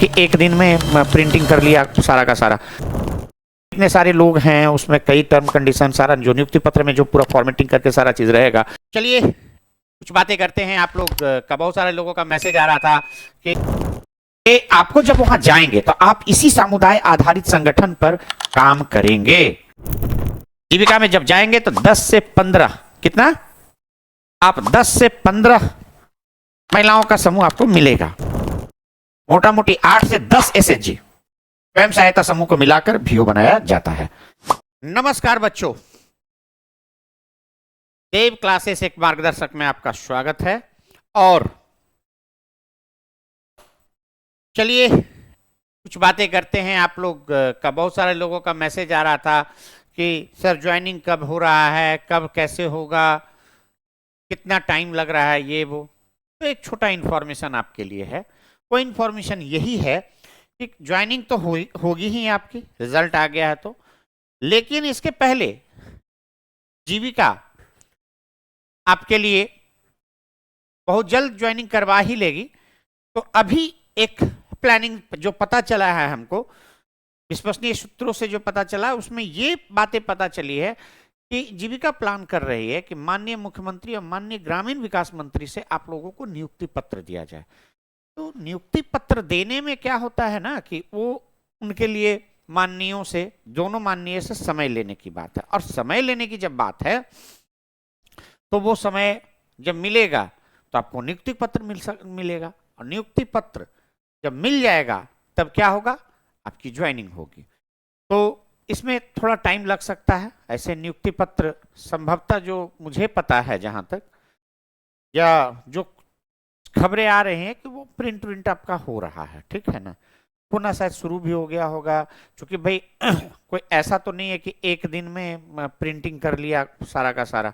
कि एक दिन में प्रिंटिंग कर लिया सारा का सारा। इतने सारे लोग हैं, उसमें कई टर्म कंडीशन, सारा जो नियुक्ति पत्र में जो पूरा फॉर्मेटिंग करके सारा चीज रहेगा। चलिए कुछ बातें करते हैं। आप लोग का बहुत सारे लोगों का मैसेज आ रहा था कि आपको जब वहां जाएंगे तो आप इसी समुदाय आधारित संगठन पर काम करेंगे। जीविका में जब जाएंगे तो 10 से 15 कितना, आप 10 से 15 महिलाओं का समूह आपको मिलेगा। मोटा मोटी 8 से 10 एसएचजी स्वयं सहायता समूह को मिलाकर भीओ बनाया जाता है। नमस्कार बच्चों, देव क्लासेस एक मार्गदर्शक में आपका स्वागत है। और चलिए कुछ बातें करते हैं। आप लोग का बहुत सारे लोगों का मैसेज आ रहा था कि सर ज्वाइनिंग कब हो रहा है, कब कैसे होगा, कितना टाइम लग रहा है, ये वो। तो एक छोटा इन्फॉर्मेशन आपके लिए है। वो इन्फॉर्मेशन यही है कि ज्वाइनिंग तो होगी ही आपकी, रिजल्ट आ गया है तो, लेकिन इसके पहले जीविका आपके लिए बहुत जल्द ज्वाइनिंग करवा ही लेगी। तो अभी एक प्लानिंग जो पता चला है हमको, विश्वसनीय सूत्रों से जो पता चला, उसमें ये बातें पता चली है कि जीविका प्लान कर रही है कि माननीय मुख्यमंत्री और माननीय ग्रामीण विकास मंत्री से आप लोगों को नियुक्ति पत्र दिया जाए। तो नियुक्ति पत्र देने में क्या होता है ना कि वो उनके लिए माननीयों से, दोनों माननीय से समय लेने की बात है। और समय लेने की जब बात है तो वो समय जब मिलेगा तो आपको नियुक्ति पत्र मिलेगा। और नियुक्ति पत्र जब मिल जाएगा तब क्या होगा, आपकी ज्वाइनिंग होगी। तो इसमें थोड़ा टाइम लग सकता है। ऐसे नियुक्ति पत्र संभवतः, जो मुझे पता है जहां तक, या जो खबरें आ रही हैं कि वो प्रिंट आपका हो रहा है, ठीक है ना। पुनः शायद शुरू भी हो गया होगा, क्योंकि भाई कोई ऐसा तो नहीं है कि एक दिन में प्रिंटिंग कर लिया सारा का सारा।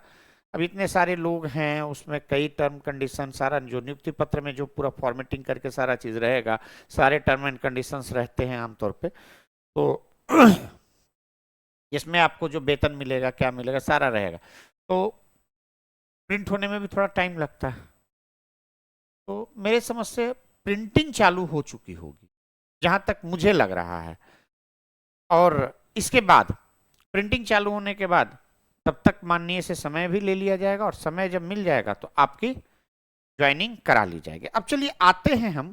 अब इतने सारे लोग हैं, उसमें कई टर्म कंडीशन, सारा जो नियुक्ति पत्र में जो पूरा फॉर्मेटिंग करके सारा चीज रहेगा, सारे टर्म एंड कंडीशंस रहते हैं आमतौर पे। तो इसमें आपको जो वेतन मिलेगा, क्या मिलेगा, सारा रहेगा। तो प्रिंट होने में भी थोड़ा टाइम लगता है। तो मेरे समझ से प्रिंटिंग चालू हो चुकी होगी जहां तक मुझे लग रहा है। और इसके बाद प्रिंटिंग चालू होने के बाद तब तक माननीय से समय भी ले लिया जाएगा, और समय जब मिल जाएगा तो आपकी ज्वाइनिंग करा ली जाएगी। अब चलिए आते हैं हम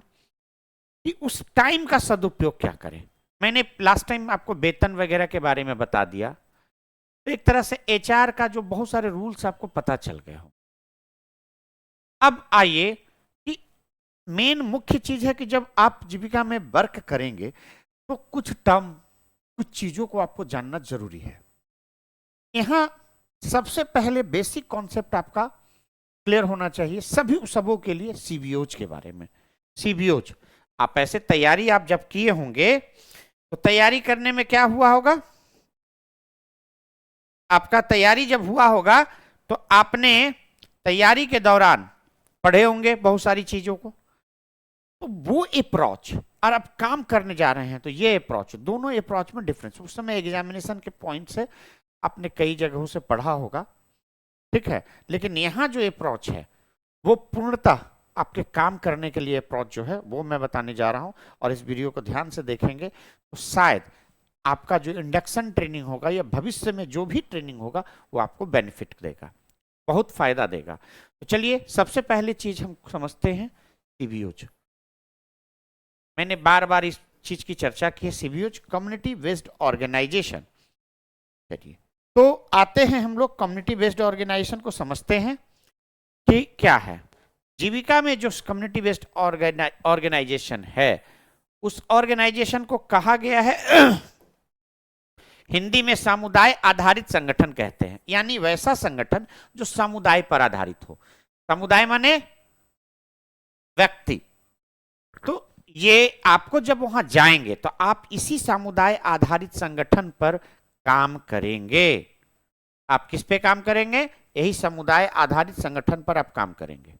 कि उस टाइम का सदुपयोग क्या करें। मैंने लास्ट टाइम आपको वेतन वगैरह के बारे में बता दिया, तो एक तरह से एचआर का जो बहुत सारे रूल्स आपको पता चल गए हो। अब आइए कि मेन मुख्य चीज है कि जब आप जीविका में वर्क करेंगे तो कुछ टर्म, कुछ चीजों को आपको जानना जरूरी है। यहां सबसे पहले बेसिक कॉन्सेप्ट आपका क्लियर होना चाहिए सभी सबों के लिए, सीबीओज के बारे में। सीबीओज आप ऐसे तैयारी आप जब किए होंगे तो तैयारी करने में क्या हुआ होगा, आपका तैयारी जब हुआ होगा तो आपने तैयारी के दौरान पढ़े होंगे बहुत सारी चीजों को। तो वो अप्रोच, और अब काम करने जा रहे हैं तो ये अप्रोच, दोनों अप्रोच में डिफरेंस। उस समय एग्जामिनेशन के पॉइंट से आपने कई जगहों से पढ़ा होगा, ठीक है, लेकिन यहां जो अप्रोच है वो पूर्णतः आपके काम करने के लिए अप्रोच जो है वो मैं बताने जा रहा हूं। और इस वीडियो को ध्यान से देखेंगे तो शायद आपका जो इंडक्शन ट्रेनिंग होगा या भविष्य में जो भी ट्रेनिंग होगा वो आपको बेनिफिट देगा, बहुत फायदा देगा। तो चलिए सबसे पहले चीज हम समझते हैं सीबीओज। मैंने बार बार इस चीज की चर्चा की है, सीबीओज कम्युनिटी बेस्ड ऑर्गेनाइजेशन। चलिए तो आते हैं हम लोग कम्युनिटी बेस्ड ऑर्गेनाइजेशन को समझते हैं कि क्या है। जीविका में जो कम्युनिटी बेस्ड ऑर्गेनाइजेशन है, उस ऑर्गेनाइजेशन को कहा गया है हिंदी में समुदाय आधारित संगठन कहते हैं। यानी वैसा संगठन जो समुदाय पर आधारित हो। समुदाय माने व्यक्ति। तो ये आपको जब वहां जाएंगे तो आप इसी समुदाय आधारित संगठन पर काम करेंगे। आप किस पे काम करेंगे, यही समुदाय आधारित संगठन पर आप काम करेंगे,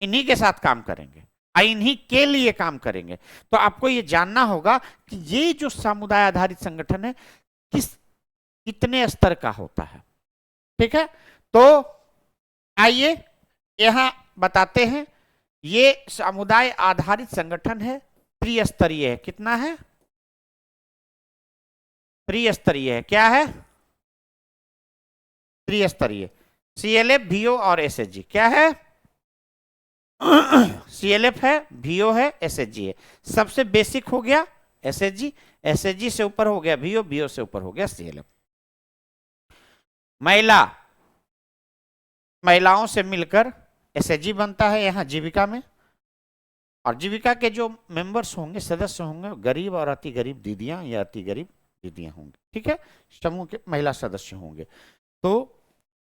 इन्हीं के साथ काम करेंगे, इन्हीं के लिए काम करेंगे। तो आपको ये जानना होगा कि ये जो समुदाय आधारित संगठन है कितने स्तर का होता है, ठीक है। तो आइए यहां बताते हैं, ये समुदाय आधारित संगठन है त्रिस्तरीय है। कितना है? त्रिस्तरीय है। क्या है? त्रिस्तरीय। सीएलएफ, वीओ और एसएचजी क्या है? सीएलएफ है, वीओ है, एसएचजी है। सबसे बेसिक हो गया एसएचजी, एसएचजी से ऊपर हो गया वीओ, वीओ से ऊपर हो गया सीएलएफ। महिलाओं से मिलकर एसएचजी बनता है यहाँ जीविका में, और जीविका के जो मेंबर्स होंगे, सदस्य होंगे, गरीब और अति गरीब दीदियां या अति गरीब दीदियां होंगी। ठीक है, समूह के महिला सदस्य होंगे। तो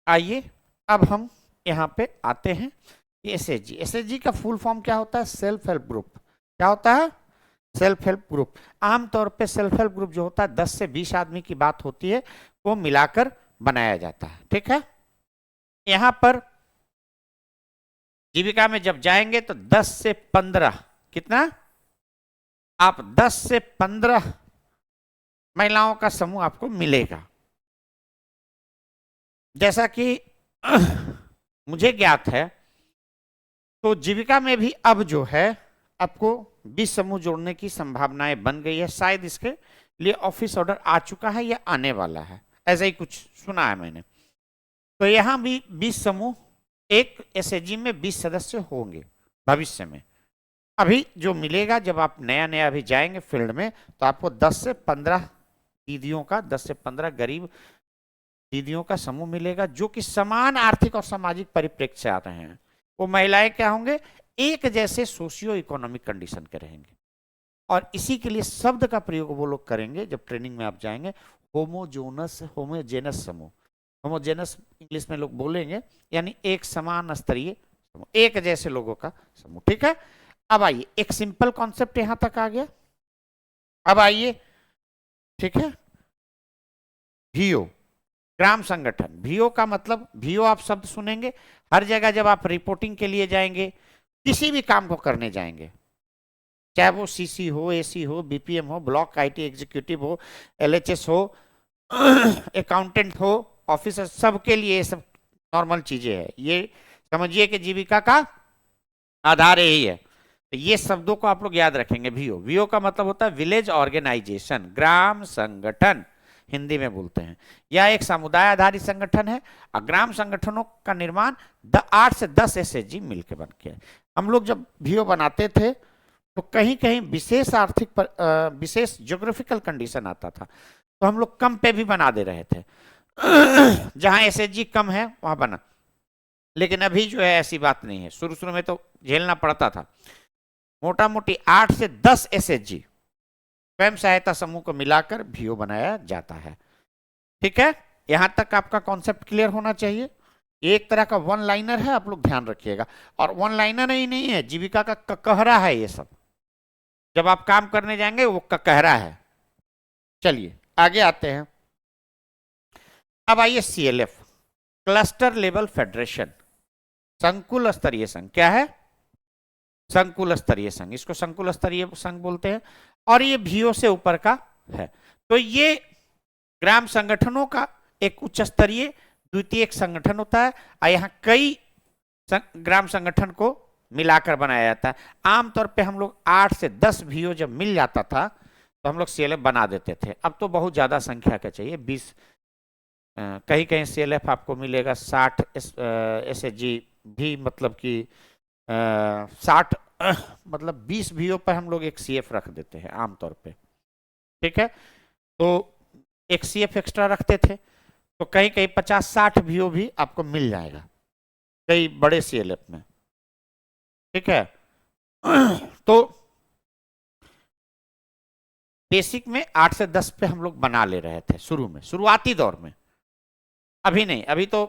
आइए अब हम यहाँ पे आते हैं। एसएचजी, एसएचजी का फुल फॉर्म क्या होता है? Self help group. क्या होता है? Self help group. आमतौर पे सेल्फ हेल्प ग्रुप जो होता है 10 से 20 आदमी की बात होती है, वो मिलाकर बनाया जाता है। ठीक है, यहां पर जीविका में जब जाएंगे तो 10 से 15, कितना? आप 10 से 15 महिलाओं का समूह आपको मिलेगा। जैसा कि मुझे ज्ञात है, तो जीविका में भी अब जो है आपको 20 समूह जोड़ने की संभावनाएं बन गई है। शायद इसके लिए ऑफिस ऑर्डर आ चुका है या आने वाला है, ऐसा ही कुछ सुना है मैंने। तो यहां भी 20 समूह, एक एसएचजी में 20 सदस्य होंगे भविष्य में। अभी जो मिलेगा, जब आप नया नया अभी जाएंगे फील्ड में, तो आपको 10 से 15 दीदियों का, 10 से 15 गरीब दीदियों का समूह मिलेगा, जो कि समान आर्थिक और सामाजिक परिप्रेक्ष्य से आ रहे हैं। वो महिलाएं क्या होंगे? एक जैसे सोशियो इकोनॉमिक कंडीशन के रहेंगे। और इसी के लिए शब्द का प्रयोग वो लोग करेंगे जब ट्रेनिंग में आप जाएंगे, होमोजेनस समूह। होमोजेनस इंग्लिश में लोग बोलेंगे, यानी एक समान स्तरीय समूह, एक जैसे लोगों का समूह। ठीक है, अब आइए, एक सिंपल कॉन्सेप्ट यहां तक आ गया। अब आइए, ठीक है, वीओ, ग्राम संगठन। वीओ का मतलब, वीओ आप शब्द सुनेंगे हर जगह जब आप रिपोर्टिंग के लिए जाएंगे, किसी भी काम को करने जाएंगे, चाहे वो सीसी हो, एसी हो, बीपीएम हो, ब्लॉक आईटी एग्जीक्यूटिव हो, एलएचएस हो, अकाउंटेंट हो, ऑफिसर, सबके लिए ये सब नॉर्मल चीजें हैं। ये समझिए कि जीविका का आधार यही है। तो ये शब्दों को आप लोग याद रखेंगे। वीओ, वीओ का मतलब होता है विलेज ऑर्गेनाइजेशन, ग्राम संगठन हिंदी में बोलते हैं। यह एक समुदाय आधारित संगठन है, और ग्राम संगठनों का निर्माण 8 से 10 एसएचजी मिलकर बन के। हम लोग जब वीओ बनाते थे तो कहीं कहीं विशेष आर्थिक विशेष ज्योग्राफिकल कंडीशन आता था, तो हम लोग कम पे भी बना दे रहे थे। जहां एसएचजी कम है वहां बना, लेकिन अभी जो है ऐसी बात नहीं है। शुरू शुरू में तो झेलना पड़ता था। मोटा मोटी 8 से 10 एसएचजी स्वयं सहायता समूह को मिलाकर वीओ बनाया जाता है। ठीक है, यहां तक आपका कॉन्सेप्ट क्लियर होना चाहिए। एक तरह का वन लाइनर है, आप लोग ध्यान रखिएगा। और वन लाइनर ही नहीं है, जीविका का ककहरा है ये सब। जब आप काम करने जाएंगे वो ककहरा है। चलिए आगे आते हैं। अब आइए सीएलएफ, क्लस्टर लेवल फेडरेशन, संकुल स्तरीय संघ। क्या है? संकुल स्तरीय संघ। इसको संकुल स्तरीय संघ बोलते हैं, और ये वीओ से ऊपर का है। तो ये ग्राम संगठनों का एक उच्च स्तरीय द्वितीय संगठन होता है, और यहाँ कई ग्राम संगठन को मिलाकर बनाया जाता है। आमतौर पे हम लोग 8 से 10 वीओ जब मिल जाता था तो हम लोग सीएलएफ बना देते थे। अब तो बहुत ज्यादा संख्या का चाहिए, 20, कहीं कहीं सीएलएफ आपको मिलेगा 60 एसएचजी भी, मतलब कि 60 मतलब 20 वीओ पर हम लोग एक सीएफ रख देते हैं आमतौर पे। ठीक है, तो एक सीएफ एक्स्ट्रा रखते थे, तो कहीं कहीं 50-60 वीओ भी आपको मिल जाएगा कई बड़े सीएलएफ में। ठीक है, तो बेसिक में 8 से 10 पे हम लोग बना ले रहे थे शुरू में, शुरुआती दौर में। अभी नहीं, अभी तो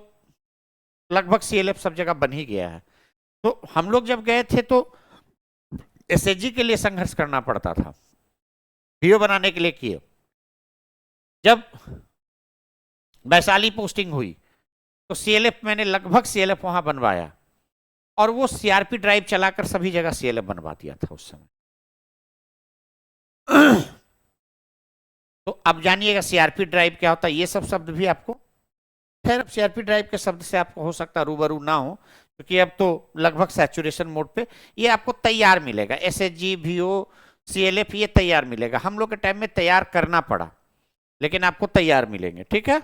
लगभग सीएलएफ सब जगह बन ही गया है। तो हम लोग जब गए थे तो एसएचजी के लिए संघर्ष करना पड़ता था, वीओ बनाने के लिए किए। जब वैशाली पोस्टिंग हुई तो सीएलएफ, मैंने लगभग सीएलएफ वहां बनवाया, और वो सीआरपी ड्राइव चलाकर सभी जगह सीएलएफ बनवा दिया था उस समय। तो अब जानिएगा सीआरपी ड्राइव क्या होता है, ये सब शब्द भी आपको, खैर अब सीआरपी ड्राइव के शब्द से आपको हो सकता है रूबरू ना हो, क्योंकि अब तो लगभग सैचुरेशन मोड पे ये आपको तैयार मिलेगा। एसएचजी, वीओ, CLF ये तैयार मिलेगा। हम लोग के टाइम में तैयार करना पड़ा, लेकिन आपको तैयार मिलेंगे। ठीक है,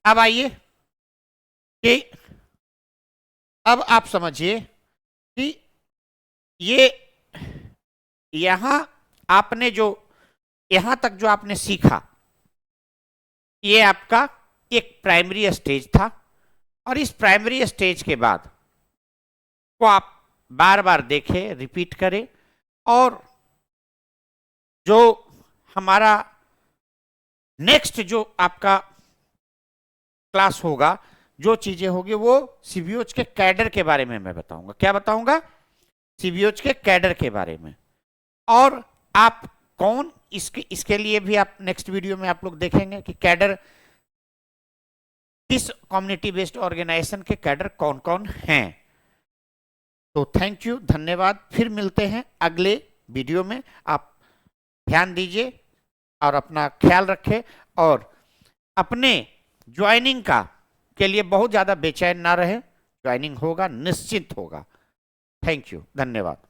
अब आइए कि अब आप समझिए कि ये यहां आपने जो यहां तक जो आपने सीखा, ये आपका एक प्राइमरी स्टेज था। और इस प्राइमरी स्टेज के बाद को आप बार बार देखें, रिपीट करें, और जो हमारा नेक्स्ट जो आपका क्लास होगा, जो चीजें होगी, वो सीबीओच के कैडर के बारे में मैं बताऊंगा। क्या बताऊंगा? सीबीओच के कैडर के बारे में। और आप कौन इसके लिए भी आप नेक्स्ट वीडियो में आप लोग देखेंगे कि कैडर, किस कम्युनिटी बेस्ड ऑर्गेनाइजेशन के कैडर कौन कौन हैं। तो थैंक यू, धन्यवाद। फिर मिलते हैं अगले वीडियो में। आप ध्यान दीजिए और अपना ख्याल रखें, और अपने ज्वाइनिंग का के लिए बहुत ज्यादा बेचैन ना रहे। ज्वाइनिंग होगा, निश्चित होगा। थैंक यू, धन्यवाद।